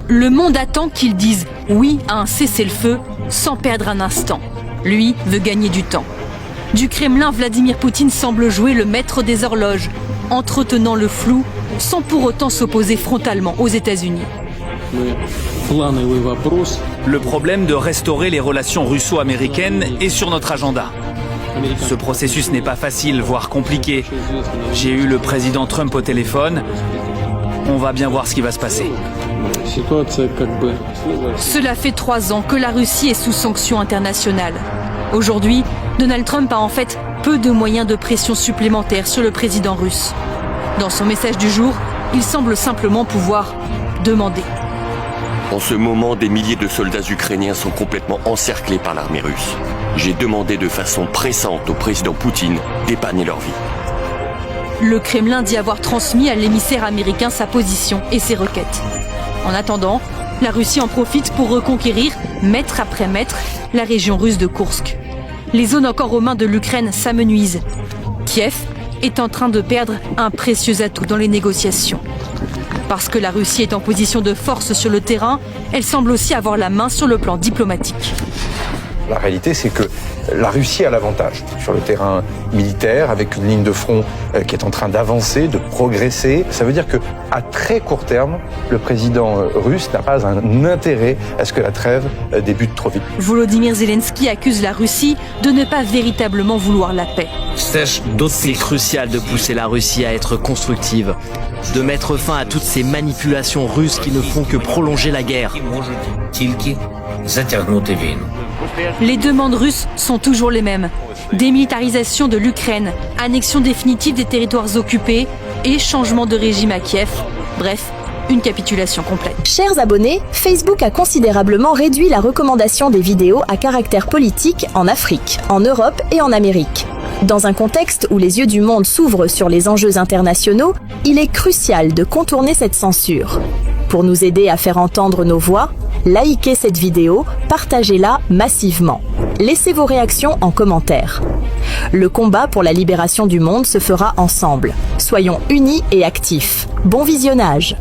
Le monde attend qu'ils disent oui à un cessez-le-feu sans perdre un instant. Lui veut gagner du temps. Du Kremlin, Vladimir Poutine semble jouer le maître des horloges, entretenant le flou sans pour autant s'opposer frontalement aux États-Unis. Le problème de restaurer les relations russo-américaines est sur notre agenda. Ce processus n'est pas facile, voire compliqué. J'ai eu le président Trump au téléphone. On va bien voir ce qui va se passer. Cela fait 3 ans que la Russie est sous sanctions internationales. Aujourd'hui, Donald Trump a en fait peu de moyens de pression supplémentaires sur le président russe. Dans son message du jour, il semble simplement pouvoir demander. En ce moment, des milliers de soldats ukrainiens sont complètement encerclés par l'armée russe. J'ai demandé de façon pressante au président Poutine d'épargner leur vie. Le Kremlin dit avoir transmis à l'émissaire américain sa position et ses requêtes. En attendant, la Russie en profite pour reconquérir, mètre après mètre, la région russe de Koursk. Les zones encore aux mains de l'Ukraine s'amenuisent. Kiev est en train de perdre un précieux atout dans les négociations. Parce que la Russie est en position de force sur le terrain, elle semble aussi avoir la main sur le plan diplomatique. La réalité, c'est que la Russie a l'avantage sur le terrain militaire, avec une ligne de front qui est en train d'avancer, de progresser. Ça veut dire qu'à très court terme, le président russe n'a pas un intérêt à ce que la trêve débute trop vite. Volodymyr Zelensky accuse la Russie de ne pas véritablement vouloir la paix. C'est crucial de pousser la Russie à être constructive, de mettre fin à toutes ces manipulations russes qui ne font que prolonger la guerre. Les demandes russes sont toujours les mêmes. Démilitarisation de l'Ukraine, annexion définitive des territoires occupés et changement de régime à Kiev. Bref, une capitulation complète. Chers abonnés, Facebook a considérablement réduit la recommandation des vidéos à caractère politique en Afrique, en Europe et en Amérique. Dans un contexte où les yeux du monde s'ouvrent sur les enjeux internationaux, il est crucial de contourner cette censure. Pour nous aider à faire entendre nos voix, likez cette vidéo, partagez-la massivement. Laissez vos réactions en commentaire. Le combat pour la libération du monde se fera ensemble. Soyons unis et actifs. Bon visionnage!